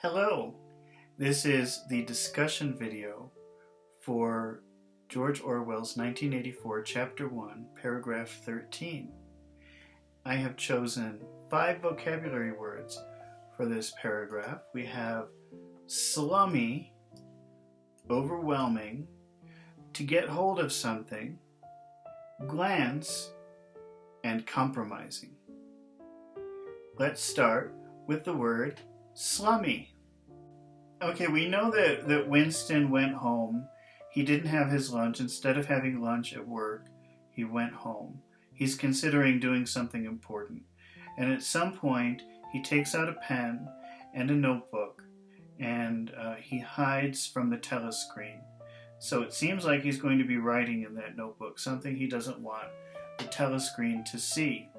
Hello, this is the discussion video for George Orwell's 1984 Chapter 1, Paragraph 13. I have chosen 5 vocabulary words for this paragraph. We have slummy, overwhelming, to get hold of something, glance, and compromising. Let's start with the word slummy. Okay, we know that Winston went home. He didn't have his lunch. Instead of having lunch at work, he went home. He's considering doing something important. And at some point, he takes out a pen and a notebook, and he hides from the telescreen. So it seems like he's going to be writing in that notebook, something he doesn't want the telescreen to see.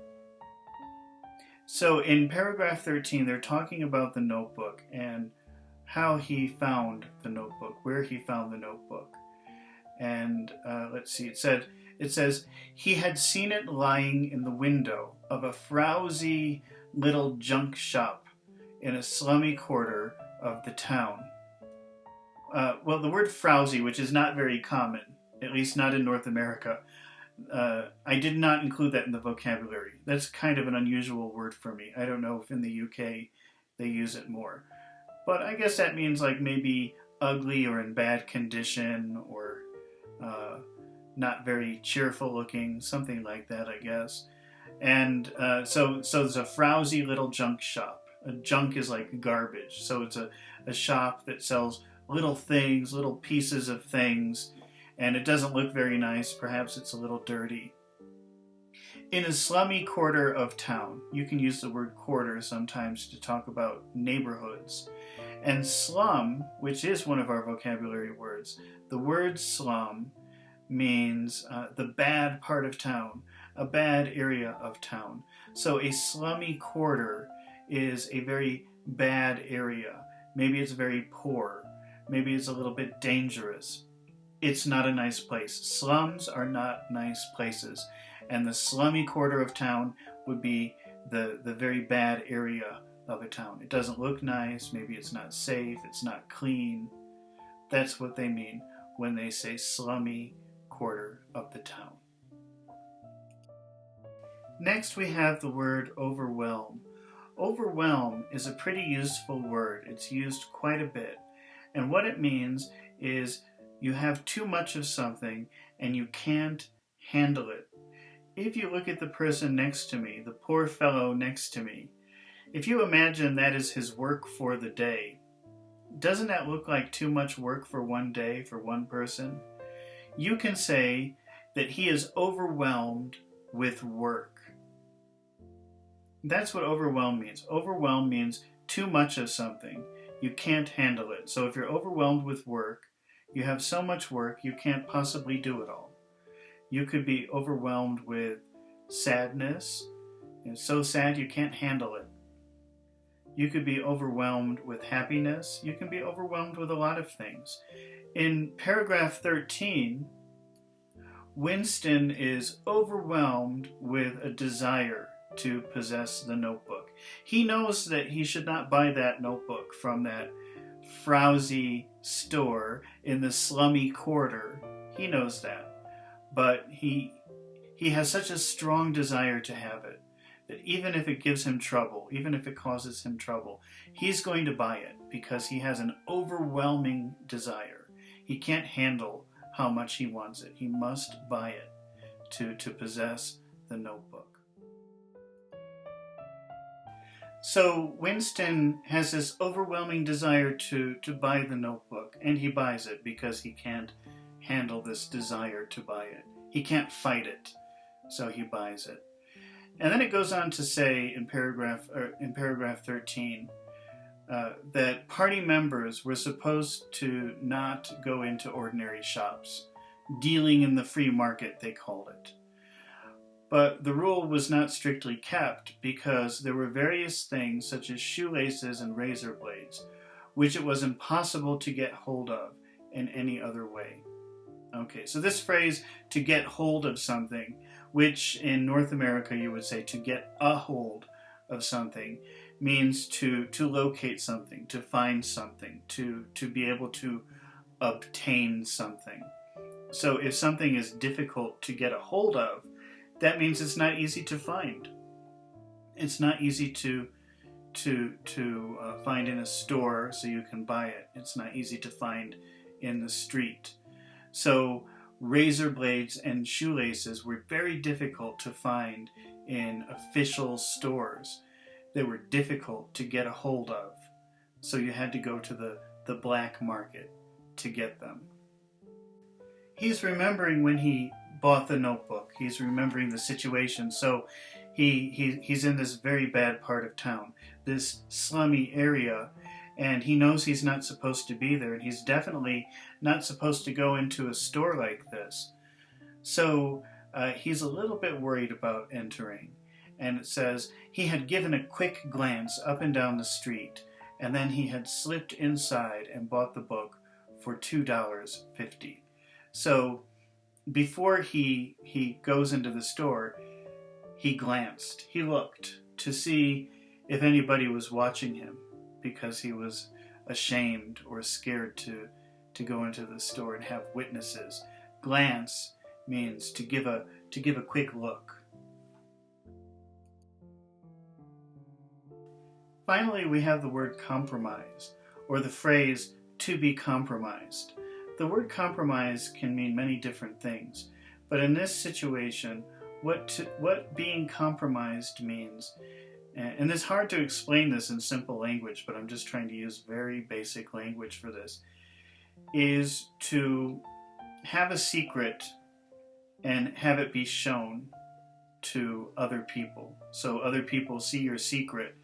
So in paragraph 13, they're talking about the notebook and how he found the notebook, where he found the notebook. And let's see, it says, he had seen it lying in the window of a frowsy little junk shop in a slummy quarter of the town. Well, the word frowsy, which is not very common, at least not in North America, I did not include that in the vocabulary. That's kind of an unusual word for me. I don't know if in the UK they use it more. But I guess that means like maybe ugly or in bad condition or not very cheerful looking, something like that, I guess. And so there's a frowsy little junk shop. A junk is like garbage. So it's a shop that sells little things, little pieces of things, and it doesn't look very nice. Perhaps it's a little dirty. In a slummy quarter of town, you can use the word quarter sometimes to talk about neighborhoods. And slum, which is one of our vocabulary words, the word slum means the bad part of town, a bad area of town. So a slummy quarter is a very bad area. Maybe it's very poor. Maybe it's a little bit dangerous. It's not a nice place. Slums are not nice places. And the slummy quarter of town would be the very bad area of a town. It doesn't look nice. Maybe it's not safe. It's not clean. That's what they mean when they say slummy quarter of the town. Next we have the word overwhelm. Overwhelm is a pretty useful word. It's used quite a bit. And what it means is you have too much of something and you can't handle it. If you look at the person next to me, the poor fellow next to me, if you imagine that is his work for the day, doesn't that look like too much work for one day, for one person? You can say that he is overwhelmed with work. That's what overwhelm means. Overwhelm means too much of something. You can't handle it. So if you're overwhelmed with work, you have so much work, you can't possibly do it all. You could be overwhelmed with sadness. It's so sad you can't handle it. You could be overwhelmed with happiness. You can be overwhelmed with a lot of things. In paragraph 13, Winston is overwhelmed with a desire to possess the notebook. He knows that he should not buy that notebook from that frowsy store in the slummy quarter. He knows that. But he has such a strong desire to have it that even if it gives him trouble, even if it causes him trouble, he's going to buy it because he has an overwhelming desire. He can't handle how much he wants it. He must buy it to possess the notebook. So Winston has this overwhelming desire to buy the notebook, and he buys it because he can't handle this desire to buy it. He can't fight it, so he buys it. And then it goes on to say in paragraph 13 that party members were supposed to not go into ordinary shops, dealing in the free market, they called it. But the rule was not strictly kept because there were various things such as shoelaces and razor blades, which it was impossible to get hold of in any other way. Okay, so this phrase, to get hold of something, which in North America you would say to get a hold of something, means to locate something, to find something, to be able to obtain something. So if something is difficult to get a hold of, that means it's not easy to find. It's not easy to find in a store so you can buy it. It's not easy to find in the street. So razor blades and shoelaces were very difficult to find in official stores. They were difficult to get a hold of. So you had to go to the black market to get them. He's remembering when he bought the notebook. He's remembering the situation. So he's in this very bad part of town, this slummy area, and he knows he's not supposed to be there, and he's definitely not supposed to go into a store like this. So he's a little bit worried about entering. And it says he had given a quick glance up and down the street, and then he had slipped inside and bought the book for $2.50. So before he goes into the store, he glanced, he looked to see if anybody was watching him, because he was ashamed or scared to go into the store and have witnesses. Glance means to give a quick look. Finally, we have the word compromise, or the phrase to be compromised. The word compromise can mean many different things, but in this situation, what being compromised means, and it's hard to explain this in simple language, but I'm just trying to use very basic language for this, is to have a secret and have it be shown to other people. So other people see your secret,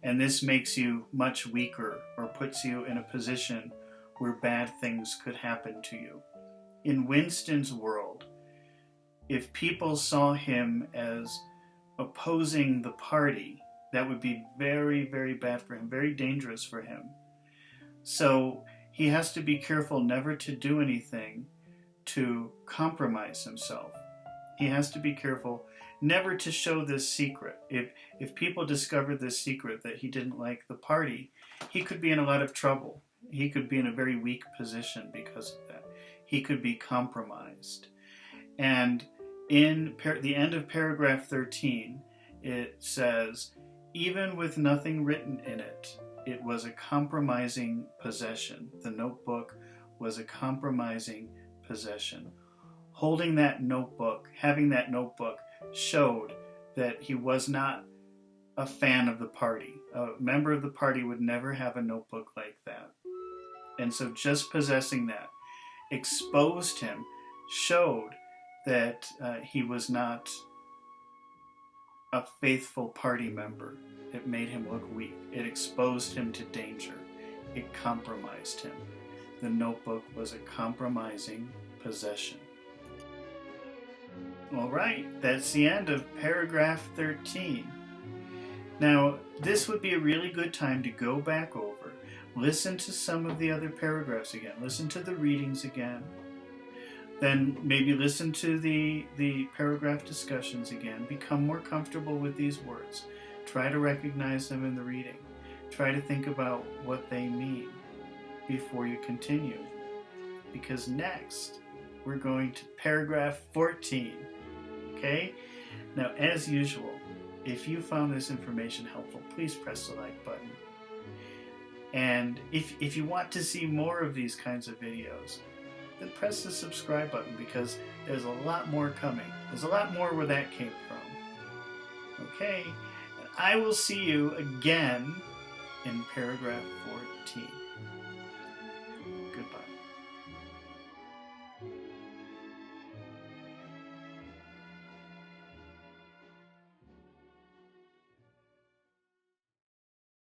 and this makes you much weaker or puts you in a position where bad things could happen to you. In Winston's world, if people saw him as opposing the party, that would be very, very bad for him, very dangerous for him. So he has to be careful never to do anything to compromise himself. He has to be careful never to show this secret. If people discovered this secret that he didn't like the party, he could be in a lot of trouble. He could be in a very weak position because of that. He could be compromised. And in the end of paragraph 13, it says, even with nothing written in it, it was a compromising possession. The notebook was a compromising possession. Holding that notebook, having that notebook, showed that he was not a fan of the party. A member of the party would never have a notebook like that. And so just possessing that exposed him, showed that he was not a faithful party member. It made him look weak. It exposed him to danger. It compromised him. The notebook was a compromising possession. All right, that's the end of paragraph 13. Now, this would be a really good time to go back over, listen to some of the other paragraphs again, listen to the readings again, then maybe listen to the paragraph discussions again, become more comfortable with these words, try to recognize them in the reading, try to think about what they mean before you continue, because next we're going to paragraph 14. Okay? Now, as usual, if you found this information helpful, please press the like button. And if you want to see more of these kinds of videos, then press the subscribe button, because there's a lot more coming. There's a lot more where that came from. Okay? And I will see you again in paragraph 14.